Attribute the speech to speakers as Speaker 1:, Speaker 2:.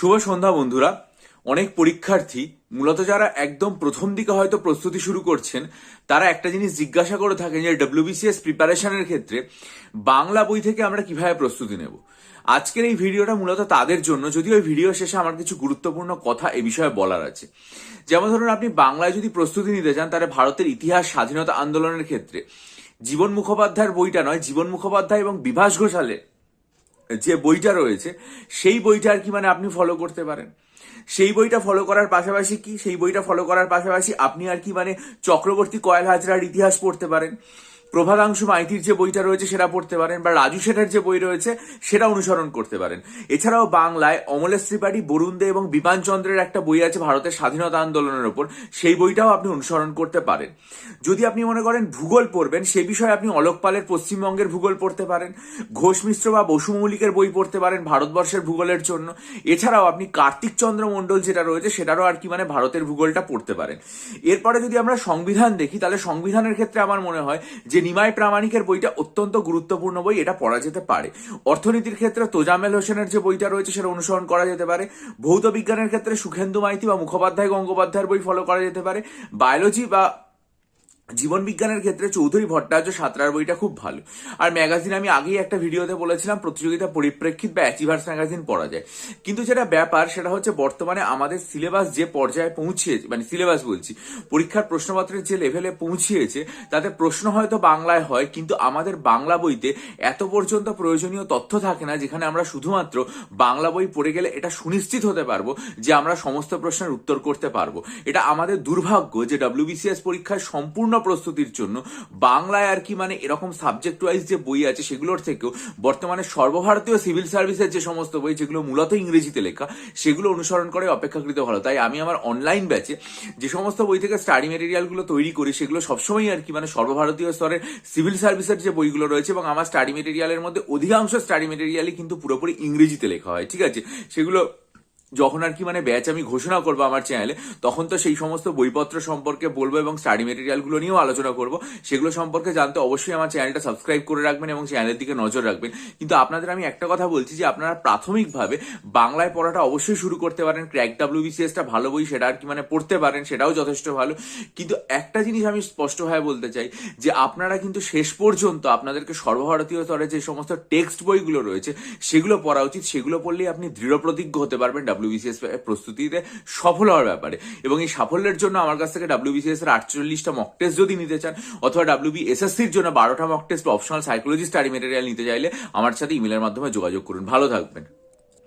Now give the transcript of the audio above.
Speaker 1: শুভ সন্ধ্যা বন্ধুরা। অনেক পরীক্ষার্থী মূলত যারা একদম প্রথম দিকে হয়তো প্রস্তুতি শুরু করছেন, তারা একটা জিনিস জিজ্ঞাসা করে থাকেন যে ডব্লিউবিসিএস প্রিপারেশনের ক্ষেত্রে বাংলা বই থেকে আমরা কিভাবে প্রস্তুতি নেব। আজকের এই ভিডিওটা মূলত তাদের জন্য, যদিও ওই ভিডিও শেষে আমার কিছু গুরুত্বপূর্ণ কথা এ বিষয়ে বলার আছে। যেমন ধরুন, আপনি বাংলায় যদি প্রস্তুতি নিতে চান, তাহলে ভারতের ইতিহাস, স্বাধীনতা আন্দোলনের ক্ষেত্রে জীবন মুখোপাধ্যায়ের বইটা নয়, জীবন মুখোপাধ্যায় এবং বিভাস ঘোষালের যে বইটা রয়েছে সেই বইটা আর কি আপনি ফলো করতে পারেন। সেই বইটা ফলো করার পাশাপাশি আপনি আর কি চক্রবর্তী কয়েল হাজরার ইতিহাস পড়তে পারেন, প্রভাদাংশু মাইতির যে বইটা রয়েছে সেটা পড়তে পারেন, বা রাজু শেঠের যে বই রয়েছে সেটা অনুসরণ করতে পারেন। এছাড়াও বাংলায় অমলেশ ত্রিপাঠী, বরুণ দে এবং বিপান চন্দ্রের একটা বই আছে ভারতের স্বাধীনতা আন্দোলনের ওপর, সেই বইটাও আপনি অনুসরণ করতে পারেন। যদি আপনি মনে করেন ভূগোল পড়বেন, সে বিষয়ে আপনি অলোক পালের পশ্চিমবঙ্গের ভূগোল পড়তে পারেন, ঘোষ মিশ্র বা বসু মৌলিকের বই পড়তে পারেন ভারতবর্ষের ভূগোলের জন্য। এছাড়াও আপনি কার্তিক চন্দ্র মণ্ডল যেটা রয়েছে সেটারও আর কি ভারতের ভূগোলটা পড়তে পারেন। এরপরে যদি আমরা সংবিধান দেখি, তাহলে সংবিধানের ক্ষেত্রে আমার মনে হয় যে নিমাই প্রামাণিকের বইটা অত্যন্ত গুরুত্বপূর্ণ বই, এটা পড়া যেতে পারে। অর্থনীতির ক্ষেত্রে তোজামেল হোসেনের যে বইটা রয়েছে সেটা অনুসরণ করা যেতে পারে। ভৌত বিজ্ঞানের ক্ষেত্রে সুখেন্দু মাইতি বা মুখোপাধ্যায় গঙ্গোপাধ্যায়ের বই ফলো করা যেতে পারে। বায়োলজি বা জীবন বিজ্ঞানের ক্ষেত্রে চৌধুরী ভট্টাচার্য সাঁতরার বইটা খুব ভালো। আর ম্যাগাজিন আমি আগেই একটা ভিডিওতে বলেছিলাম প্রতিযোগিতা পরিপ্রেক্ষিত বা অ্যাচিভার্স ম্যাগাজিন পড়া যায়। কিন্তু যেটা ব্যাপার সেটা হচ্ছে বর্তমানে আমাদের সিলেবাস যে পর্যায়ে পৌঁছিয়েছে, সিলেবাস বলছি, পরীক্ষার প্রশ্নপত্রের যে লেভেলে পৌঁছিয়েছে, তাতে প্রশ্ন হয়তো বাংলায় হয়, কিন্তু আমাদের বাংলা বইতে এত পর্যন্ত প্রয়োজনীয় তথ্য থাকে না যেখানে আমরা শুধুমাত্র বাংলা বই পড়ে গেলে এটা সুনিশ্চিত হতে পারবো যে আমরা সমস্ত প্রশ্নের উত্তর করতে পারবো। এটা আমাদের দুর্ভাগ্য যে ডব্লিউবিসিএস পরীক্ষায় সম্পূর্ণ প্রস্তুতির জন্য বাংলায় আর কি এরকম সাবজেক্ট ওয়াইজ যে বই আছে সেগুলোর থেকেও বর্তমানে সর্বভারতীয় সিভিল সার্ভিসের যে সমস্ত বই, যেগুলো মূলত ইংরেজিতে লেখা, সেগুলো অনুসরণ করে অপেক্ষাকৃত ভালো। তাই আমি আমার অনলাইন ব্যাচে যে সমস্ত বই থেকে স্টাডি মেটেরিয়ালগুলো তৈরি করি, সেগুলো সবসময় আর কি সর্বভারতীয় স্তরের সিভিল সার্ভিসের যে বইগুলো রয়েছে, এবং আমার স্টাডি মেটেরিয়ালের মধ্যে অধিকাংশ স্টাডি মেটেরিয়ালই কিন্তু পুরোপুরি ইংরেজিতে লেখা হয়, ঠিক আছে। সেগুলো যখন আর কি ব্যাচ আমি ঘোষণা করবো আমার চ্যানেলে, তখন তো সেই সমস্ত বইপত্র সম্পর্কে বলবো এবং স্টাডি মেটেরিয়ালগুলো নিয়েও আলোচনা করবো। সেগুলো সম্পর্কে জানতে অবশ্যই আমার চ্যানেলটা সাবস্ক্রাইব করে রাখবেন এবং চ্যানেলের দিকে নজর রাখবেন। কিন্তু আপনাদের আমি একটা কথা বলছি যে আপনারা প্রাথমিকভাবে বাংলায় পড়াটা অবশ্যই শুরু করতে পারেন। ক্র্যাক ডব্লিউবিসিএসটা ভালো বই, সেটা আর কি পড়তে পারেন, সেটাও যথেষ্ট ভালো। কিন্তু একটা জিনিস আমি স্পষ্টভাবে বলতে চাই যে আপনারা কিন্তু শেষ পর্যন্ত আপনাদেরকে সর্বভারতীয় স্তরে যে সমস্ত টেক্সট বইগুলো রয়েছে সেগুলো পড়া উচিত। সেগুলো পড়লেই আপনি দৃঢ় প্রতিজ্ঞ হতে পারবেন ডব্লিউবিসিএস প্রস্তুতিতে সফল হওয়ার ব্যাপারে। এবং এই সাফল্যের জন্য আমার কাছ থেকে ডব্লিউবিসিএস এর 48টা মক টেস্ট যদি নিতে চান, অথবা ডব্লিউবিএসএসসির জন্য 12টা mock test optional psychology study material নিতে চাইলে আমার সাথে ইমেলের মাধ্যমে যোগাযোগ করুন। ভালো থাকবেন।